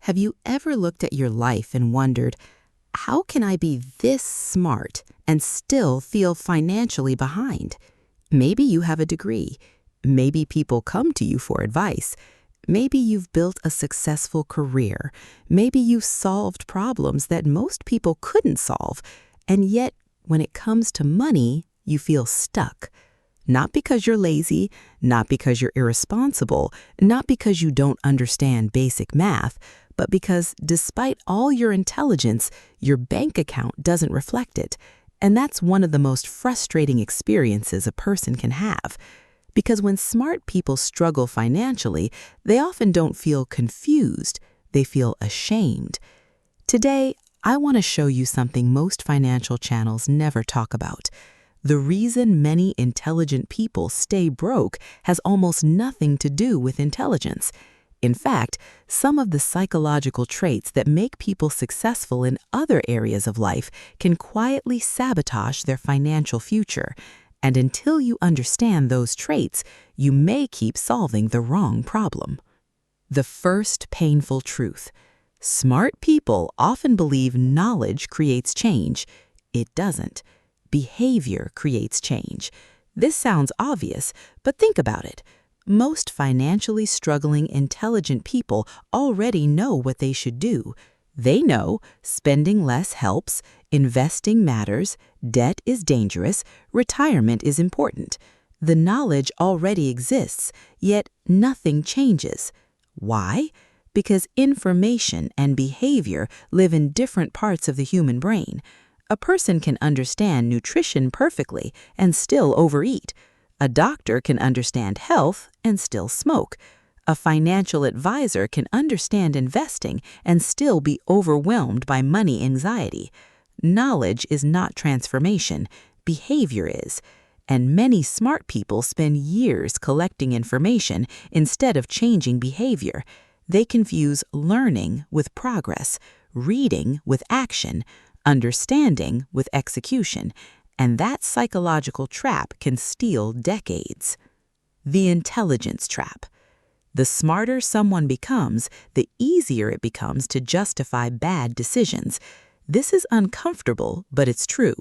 Have you ever looked at your life and wondered, how can I be this smart and still feel financially behind? Maybe you have a degree. Maybe people come to you for advice. Maybe you've built a successful career. Maybe you've solved problems that most people couldn't solve. And yet, when it comes to money, you feel stuck. Not because you're lazy, not because you're irresponsible, not because you don't understand basic math, but because despite all your intelligence, your bank account doesn't reflect it. And that's one of the most frustrating experiences a person can have. Because when smart people struggle financially, they often don't feel confused, they feel ashamed. Today, I want to show you something most financial channels never talk about. The reason many intelligent people stay broke has almost nothing to do with intelligence. In fact, some of the psychological traits that make people successful in other areas of life can quietly sabotage their financial future. And until you understand those traits, you may keep solving the wrong problem. The first painful truth. Smart people often believe knowledge creates change. It doesn't. Behavior creates change. This sounds obvious, but think about it. Most financially struggling, intelligent people already know what they should do. They know spending less helps, investing matters, debt is dangerous, retirement is important. The knowledge already exists, yet nothing changes. Why? Because information and behavior live in different parts of the human brain. A person can understand nutrition perfectly and still overeat. A doctor can understand health and still smoke. A financial advisor can understand investing and still be overwhelmed by money anxiety. Knowledge is not transformation, behavior is. And many smart people spend years collecting information instead of changing behavior. They confuse learning with progress, reading with action, understanding with execution, and that psychological trap can steal decades. The intelligence trap. The smarter someone becomes, the easier it becomes to justify bad decisions. This is uncomfortable, but it's true.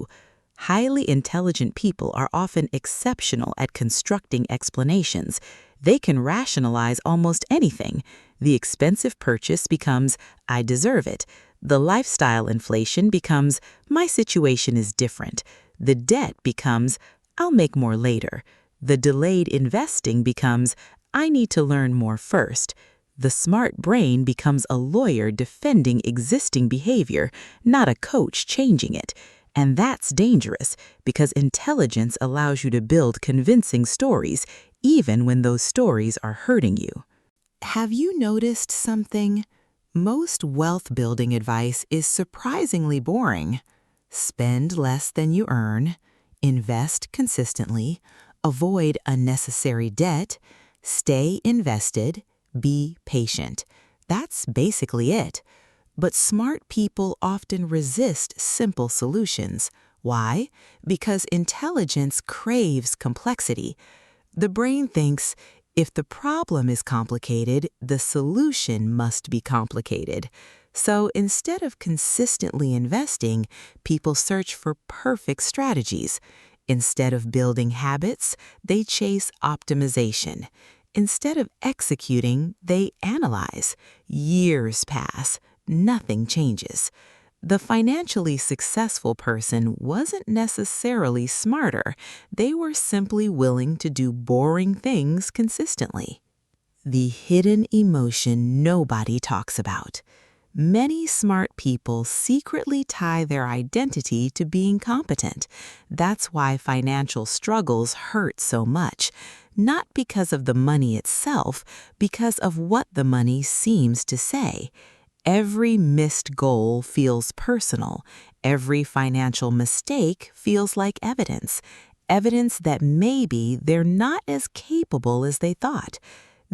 Highly intelligent people are often exceptional at constructing explanations. They can rationalize almost anything. The expensive purchase becomes, "I deserve it." The lifestyle inflation becomes, "My situation is different." The debt becomes, "I'll make more later." The delayed investing becomes, "I need to learn more first." The smart brain becomes a lawyer defending existing behavior, not a coach changing it. And that's dangerous because intelligence allows you to build convincing stories, even when those stories are hurting you. Have you noticed something? Most wealth-building advice is surprisingly boring. Spend less than you earn, invest consistently, avoid unnecessary debt, stay invested, be patient. That's basically it. But smart people often resist simple solutions. Why? Because intelligence craves complexity. The brain thinks, if the problem is complicated, the solution must be complicated. So instead of consistently investing, people search for perfect strategies. Instead of building habits, they chase optimization. Instead of executing, they analyze. Years pass, nothing changes. The financially successful person wasn't necessarily smarter. They were simply willing to do boring things consistently. The hidden emotion nobody talks about. Many smart people secretly tie their identity to being competent. That's why financial struggles hurt so much. Not because of the money itself, because of what the money seems to say. Every missed goal feels personal. Every financial mistake feels like evidence. Evidence that maybe they're not as capable as they thought.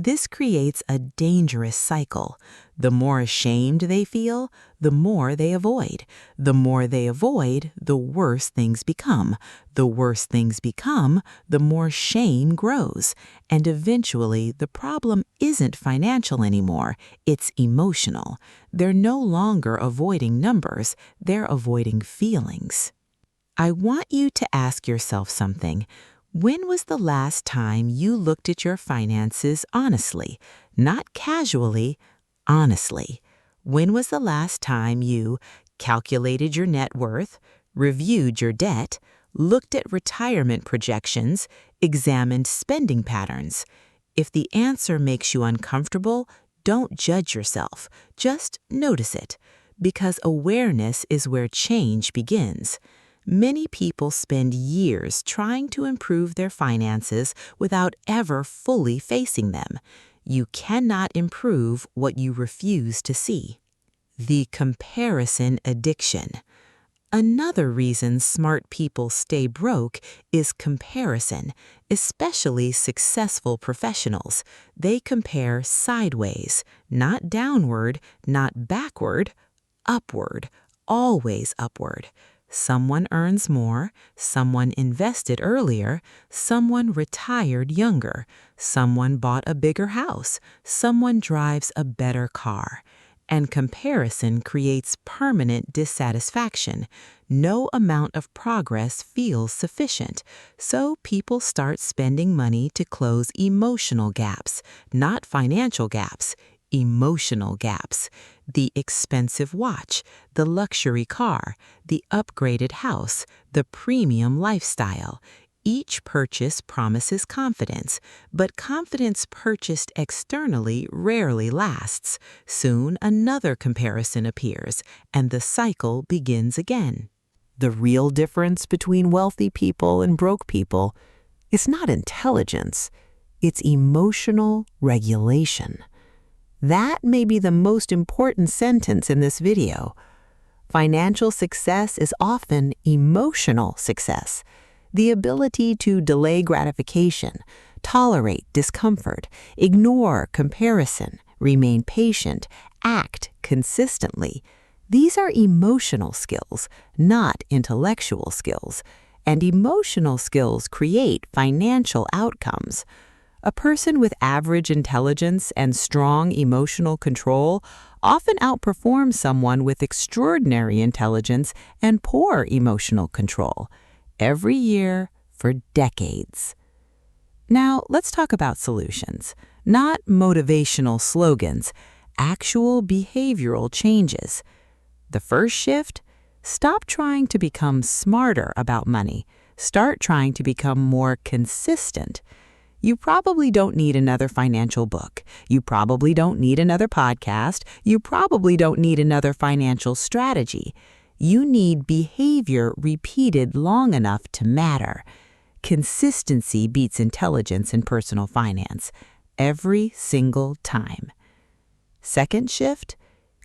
This creates a dangerous cycle. The more ashamed they feel, the more they avoid. The more they avoid, the worse things become. The worse things become, the more shame grows. And eventually, the problem isn't financial anymore, it's emotional. They're no longer avoiding numbers, they're avoiding feelings. I want you to ask yourself something. When was the last time you looked at your finances honestly? Not casually, honestly. When was the last time you calculated your net worth, reviewed your debt, looked at retirement projections, examined spending patterns? If the answer makes you uncomfortable, don't judge yourself. Just notice it, because awareness is where change begins. Many people spend years trying to improve their finances without ever fully facing them. You cannot improve what you refuse to see. The comparison addiction. Another reason smart people stay broke is comparison, especially successful professionals. They compare sideways, not downward, not backward, upward, always upward. Someone earns more, someone invested earlier, someone retired younger, someone bought a bigger house, someone drives a better car. And comparison creates permanent dissatisfaction. No amount of progress feels sufficient, so people start spending money to close emotional gaps, not financial gaps. Emotional gaps. The expensive watch, the luxury car, the upgraded house, the premium lifestyle. Each purchase promises confidence, but confidence purchased externally rarely lasts. Soon another comparison appears, and the cycle begins again. The real difference between wealthy people and broke people is not intelligence, it's emotional regulation. That may be the most important sentence in this video. Financial success is often emotional success. The ability to delay gratification, tolerate discomfort, ignore comparison, remain patient, act consistently. These are emotional skills, not intellectual skills. And emotional skills create financial outcomes. A person with average intelligence and strong emotional control often outperforms someone with extraordinary intelligence and poor emotional control, every year for decades. Now, let's talk about solutions, not motivational slogans, actual behavioral changes. The first shift: stop trying to become smarter about money. Start trying to become more consistent. You probably don't need another financial book. You probably don't need another podcast. You probably don't need another financial strategy. You need behavior repeated long enough to matter. Consistency beats intelligence in personal finance every single time. Second shift: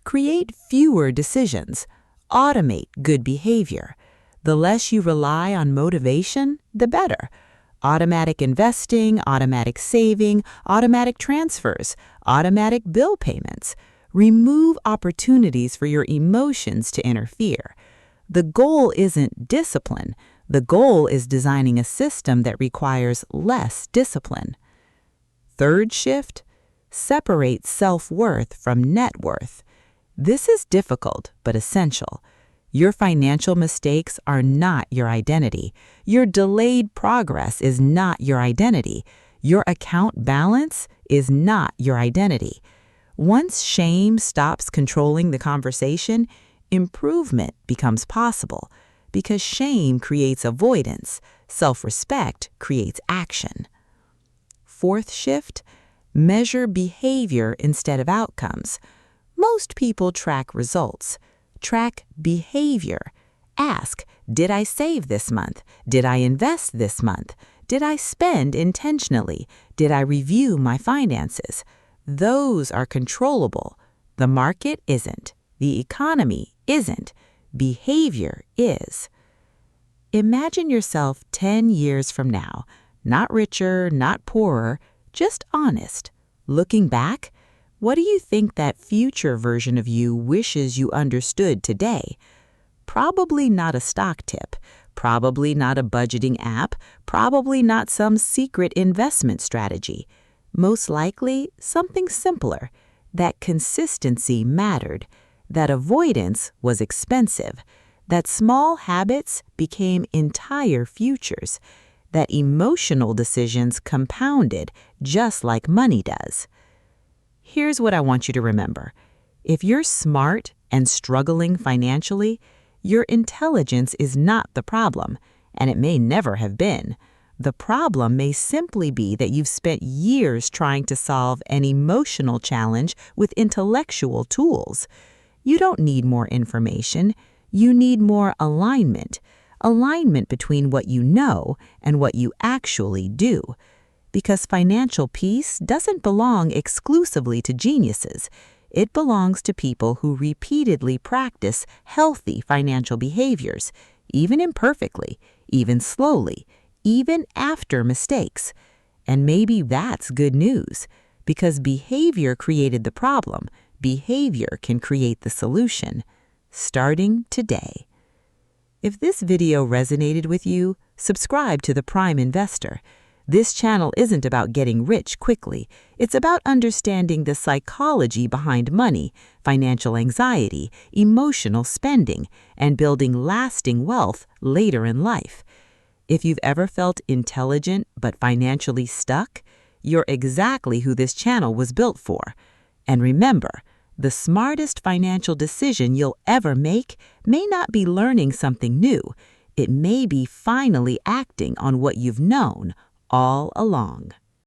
create fewer decisions. Automate good behavior. The less you rely on motivation, the better. Automatic investing, automatic saving, automatic transfers, automatic bill payments. Remove opportunities for your emotions to interfere. The goal isn't discipline. The goal is designing a system that requires less discipline. Third shift: separate self-worth from net worth. This is difficult but essential. Your financial mistakes are not your identity. Your delayed progress is not your identity. Your account balance is not your identity. Once shame stops controlling the conversation, improvement becomes possible, because shame creates avoidance, self-respect creates action. Fourth shift: measure behavior instead of outcomes. Most people track results. Track behavior. Ask, did I save this month? Did I invest this month? Did I spend intentionally? Did I review my finances? Those are controllable. The market isn't. The economy isn't. Behavior is. Imagine yourself 10 years from now, not richer, not poorer, just honest. Looking back, what do you think that future version of you wishes you understood today? Probably not a stock tip, probably not a budgeting app, probably not some secret investment strategy. Most likely, something simpler, that consistency mattered, that avoidance was expensive, that small habits became entire futures, that emotional decisions compounded just like money does. Here's what I want you to remember. If you're smart and struggling financially, your intelligence is not the problem, and it may never have been. The problem may simply be that you've spent years trying to solve an emotional challenge with intellectual tools. You don't need more information. You need more alignment. Alignment between what you know and what you actually do. Because financial peace doesn't belong exclusively to geniuses. It belongs to people who repeatedly practice healthy financial behaviors, even imperfectly, even slowly, even after mistakes. And maybe that's good news, because behavior created the problem. Behavior can create the solution, starting today. If this video resonated with you, subscribe to The Prime Investor. This channel isn't about getting rich quickly. It's about understanding the psychology behind money, financial anxiety, emotional spending, and building lasting wealth later in life. If you've ever felt intelligent but financially stuck, you're exactly who this channel was built for. And remember, the smartest financial decision you'll ever make may not be learning something new. It may be finally acting on what you've known all along.